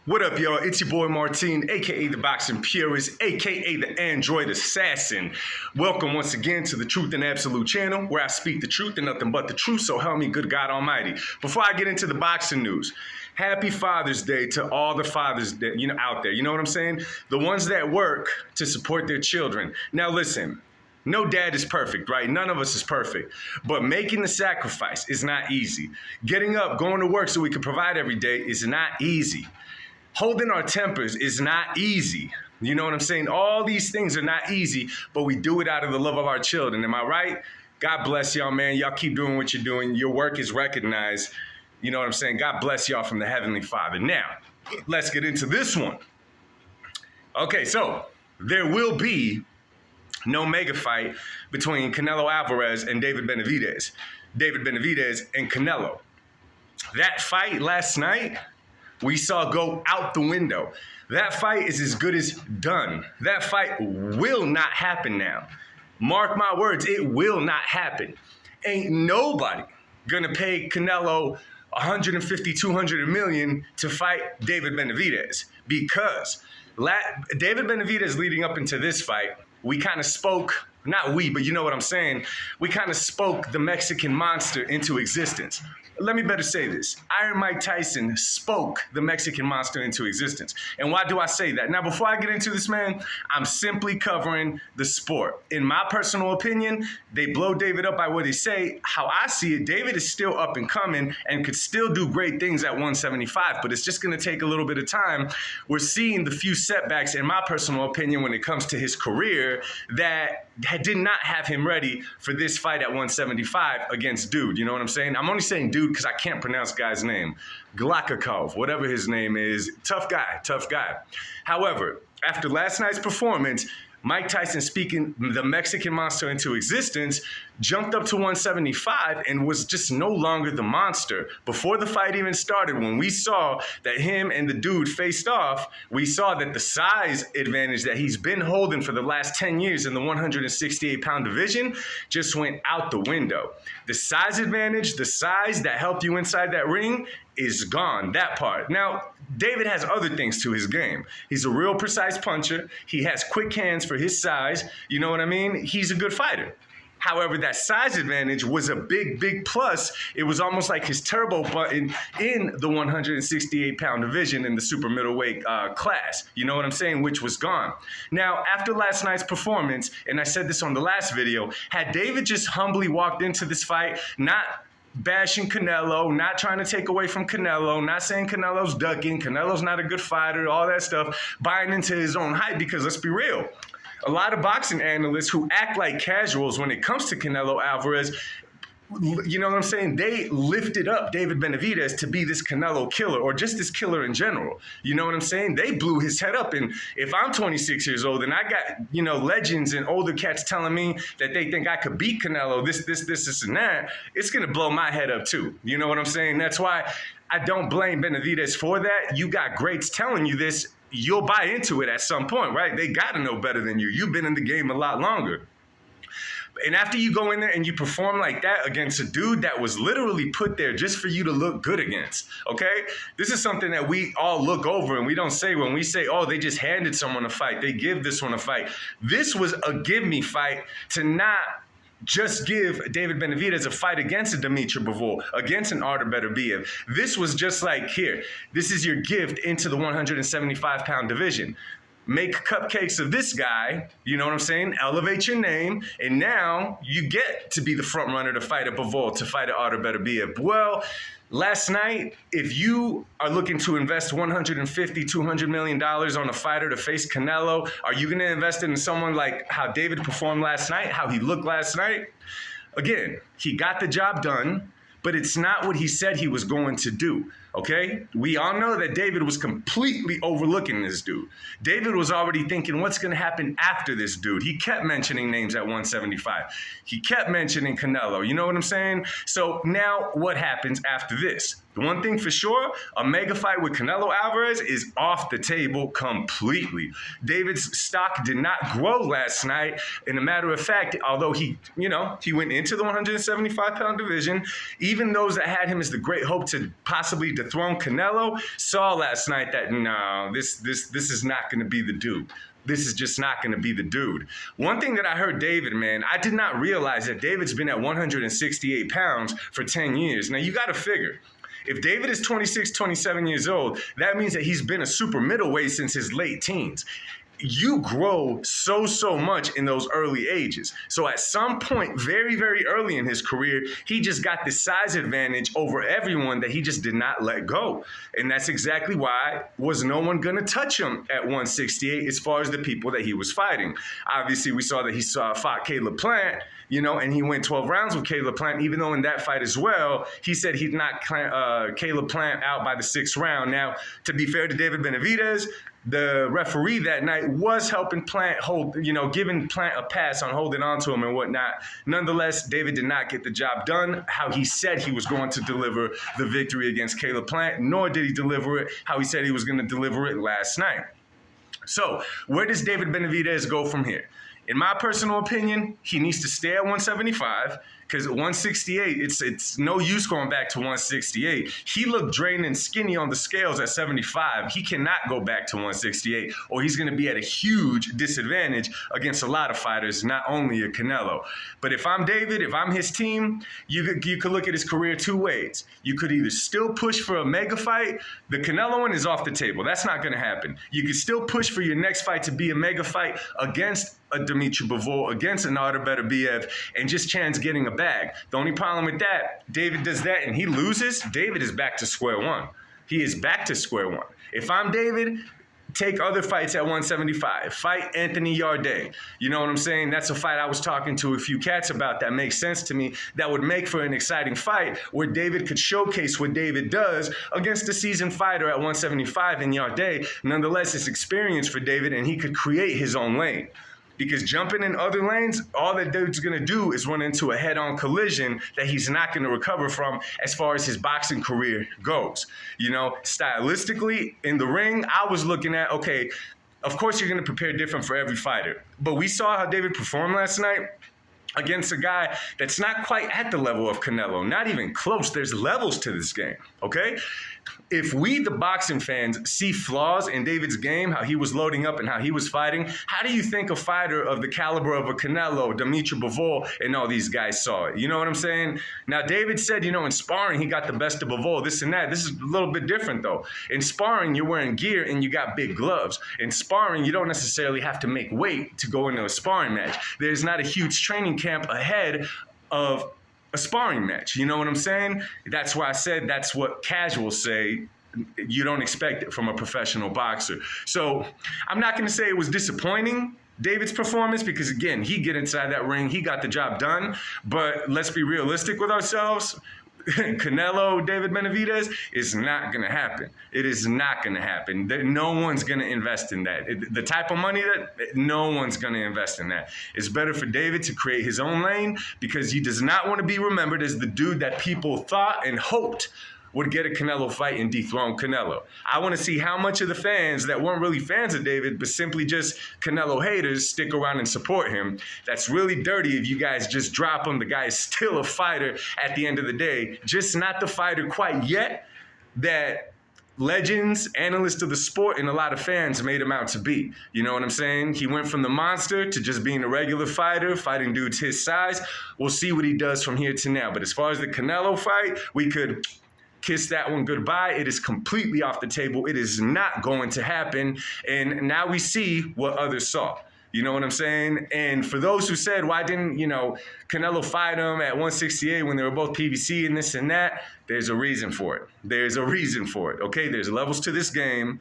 What up, y'all? It's your boy Martin, aka the Boxing Purist, aka the Android Assassin. Welcome once again to the Truth and Absolute channel, where I speak the truth and nothing but the truth, so help me good God Almighty. Before I get into the boxing news, happy Father's Day to all the fathers that, out there. You know what I'm saying? The ones that work to support their children. Now listen, no dad is perfect, right? None of us is perfect. But making the sacrifice is not easy. Getting up, going to work so we can provide every day is not easy. Holding our tempers is not easy. You know what I'm saying? All these things are not easy, but we do it out of the love of our children. Am I right? God bless y'all, man. Y'all keep doing what you're doing. Your work is recognized. You know what I'm saying? God bless y'all from the Heavenly Father. Now, let's get into this one. Okay, so there will be no mega fight between Canelo Alvarez and David Benavidez. David Benavidez and Canelo. That fight last night, we saw go out the window. That fight is as good as done. That fight will not happen now. Mark my words, it will not happen. Ain't nobody gonna pay Canelo 150, 200 million to fight David Benavidez, because David Benavidez leading up into this fight, we kind of spoke, not we, but you know what I'm saying, we kind of spoke the Mexican monster into existence. Let me better say this. Iron Mike Tyson spoke the Mexican monster into existence. And why do I say that? Now, before I get into this, man, I'm simply covering the sport. In my personal opinion, they blow David up by what they say. How I see it, David is still up and coming and could still do great things at 175, but it's just going to take a little bit of time. We're seeing the few setbacks, in my personal opinion, when it comes to his career that did not have him ready for this fight at 175 against Dude. You know what I'm saying? I'm only saying Dude because I can't pronounce guy's name. Glakakov, whatever his name is. Tough guy, tough guy. However, after last night's performance, Mike Tyson, speaking the Mexican monster into existence, jumped up to 175 and was just no longer the monster. Before the fight even started, when we saw that him and the Dude faced off, we saw that the size advantage that he's been holding for the last 10 years in the 168-pound division just went out the window. The size advantage, the size that helped you inside that ring, is gone, that part. Now, David has other things to his game. He's a real precise puncher. He has quick hands for his size. You know what I mean? He's a good fighter. However, that size advantage was a big, big plus. It was almost like his turbo button in the 168-pound division in the super middleweight class. You know what I'm saying? Which was gone. Now, after last night's performance, and I said this on the last video, had David just humbly walked into this fight, not bashing Canelo, not trying to take away from Canelo, not saying Canelo's ducking, Canelo's not a good fighter, all that stuff, buying into his own hype, because let's be real, a lot of boxing analysts who act like casuals when it comes to Canelo Alvarez, you know what I'm saying? They lifted up David Benavidez to be this Canelo killer, or just this killer in general. You know what I'm saying? They blew his head up. And if I'm 26 years old and I got, legends and older cats telling me that they think I could beat Canelo, this, and that, it's going to blow my head up too. You know what I'm saying? That's why I don't blame Benavidez for that. You got greats telling you this. You'll buy into it at some point, right? They got to know better than you. You've been in the game a lot longer. And after you go in there and you perform like that against a dude that was literally put there just for you to look good against, okay? This is something that we all look over and we don't say when we say, oh, they just handed someone a fight. They give this one a fight. This was a give-me fight to not just give David Benavidez a fight against a Dimitri Bivol, against an Artur Beterbiev. This was just like, here, this is your gift into the 175-pound division. Make cupcakes of this guy, you know what I'm saying? Elevate your name, and now you get to be the front runner to fight a Bivol, to fight an Artur Beterbiev. Well, last night, if you are looking to invest $150, $200 million on a fighter to face Canelo, are you going to invest in someone like how David performed last night, how he looked last night? Again, he got the job done, but it's not what he said he was going to do. Okay? We all know that David was completely overlooking this dude. David was already thinking, what's going to happen after this dude? He kept mentioning names at 175. He kept mentioning Canelo. You know what I'm saying? So now what happens after this? The one thing for sure, a mega fight with Canelo Alvarez is off the table completely. David's stock did not grow last night. And a matter of fact, although he went into the 175-pound division, even those that had him as the great hope to possibly dethroned Canelo, saw last night that no, this is not going to be the dude. This is just not going to be the dude. One thing that I heard David, man, I did not realize that David's been at 168 pounds for 10 years. Now, you got to figure, if David is 26, 27 years old, that means that he's been a super middleweight since his late teens. You grow so much in those early ages. So at some point, very, very early in his career, he just got this size advantage over everyone that he just did not let go. And that's exactly why was no one going to touch him at 168 as far as the people that he was fighting. Obviously, we saw that he fought Caleb Plant, and he went 12 rounds with Caleb Plant, even though in that fight as well, he said he'd knock Caleb Plant out by the 6th round. Now, to be fair to David Benavidez, the referee that night was helping Plant giving Plant a pass on holding on to him and whatnot. Nonetheless, David did not get the job done how he said he was going to deliver the victory against Caleb Plant, nor did he deliver it how he said he was going to deliver it last night. So, where does David Benavidez go from here? In my personal opinion, he needs to stay at 175 because at 168, it's no use going back to 168. He looked drained and skinny on the scales at 75. He cannot go back to 168 or he's going to be at a huge disadvantage against a lot of fighters, not only a Canelo. But if I'm David, if I'm his team, you could look at his career two ways. You could either still push for a mega fight. The Canelo one is off the table. That's not going to happen. You could still push for your next fight to be a mega fight against a Dimitri Bivol, against an Artur Beterbiev, and just chance getting a bag. The only problem with that, David does that and he loses, David is back to square one. He is back to square one. If I'm David, take other fights at 175. Fight Anthony Yarde. You know what I'm saying? That's a fight I was talking to a few cats about that makes sense to me. That would make for an exciting fight where David could showcase what David does against a seasoned fighter at 175 in Yarde. Nonetheless, it's experience for David and he could create his own lane. Because jumping in other lanes, all that dude's going to do is run into a head-on collision that he's not going to recover from as far as his boxing career goes. Stylistically, in the ring, I was looking at, okay, of course you're going to prepare different for every fighter. But we saw how David performed last night against a guy that's not quite at the level of Canelo, not even close. There's levels to this game, okay? If we, the boxing fans, see flaws in David's game, how he was loading up and how he was fighting, how do you think a fighter of the caliber of a Canelo, Dimitri Bivol, and all these guys saw it? You know what I'm saying? Now, David said, in sparring, he got the best of Bivol, this and that. This is a little bit different, though. In sparring, you're wearing gear and you got big gloves. In sparring, you don't necessarily have to make weight to go into a sparring match. There's not a huge training camp ahead of a sparring match. You know what I'm saying? That's why I said that's what casuals say. You don't expect it from a professional boxer. So I'm not going to say it was disappointing, David's performance, because again, he get inside that ring, he got the job done. But let's be realistic with ourselves. Canelo, David Benavidez, is not going to happen. It is not going to happen. No one's going to invest in that. The type of money that no one's going to invest in that. It's better for David to create his own lane because he does not want to be remembered as the dude that people thought and hoped would get a Canelo fight and dethrone Canelo. I want to see how much of the fans that weren't really fans of David, but simply just Canelo haters, stick around and support him. That's really dirty if you guys just drop him. The guy is still a fighter at the end of the day, just not the fighter quite yet that legends, analysts of the sport, and a lot of fans made him out to be. You know what I'm saying? He went from the monster to just being a regular fighter, fighting dudes his size. We'll see what he does from here to now. But as far as the Canelo fight, we could kiss that one goodbye. It is completely off the table. It is not going to happen. And now we see what others saw. You know what I'm saying? And for those who said, why didn't, Canelo fight him at 168 when they were both PBC and this and that, there's a reason for it. There's a reason for it, okay? There's levels to this game,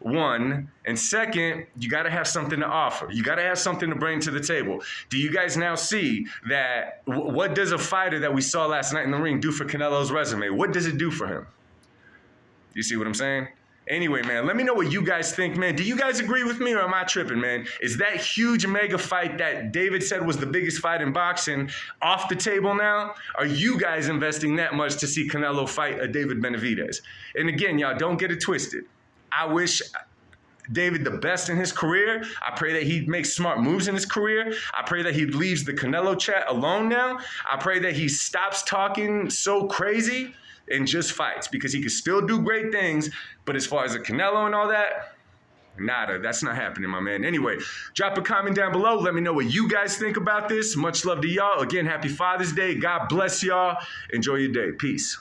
one. And second, you got to have something to offer. You got to have something to bring to the table. Do you guys now see that what does a fighter that we saw last night in the ring do for Canelo's resume? What does it do for him? You see what I'm saying? Anyway, man, let me know what you guys think, man. Do you guys agree with me or am I tripping, man? Is that huge mega fight that David said was the biggest fight in boxing off the table now? Are you guys investing that much to see Canelo fight a David Benavidez? And again, y'all, don't get it twisted. I wish David the best in his career. I pray that he makes smart moves in his career. I pray that he leaves the Canelo chat alone now. I pray that he stops talking so crazy in just fights because he can still do great things. But as far as the Canelo and all that, nada. That's not happening, my man. Anyway, drop a comment down below. Let me know what you guys think about this. Much love to y'all. Again, happy Father's Day. God bless y'all. Enjoy your day. Peace.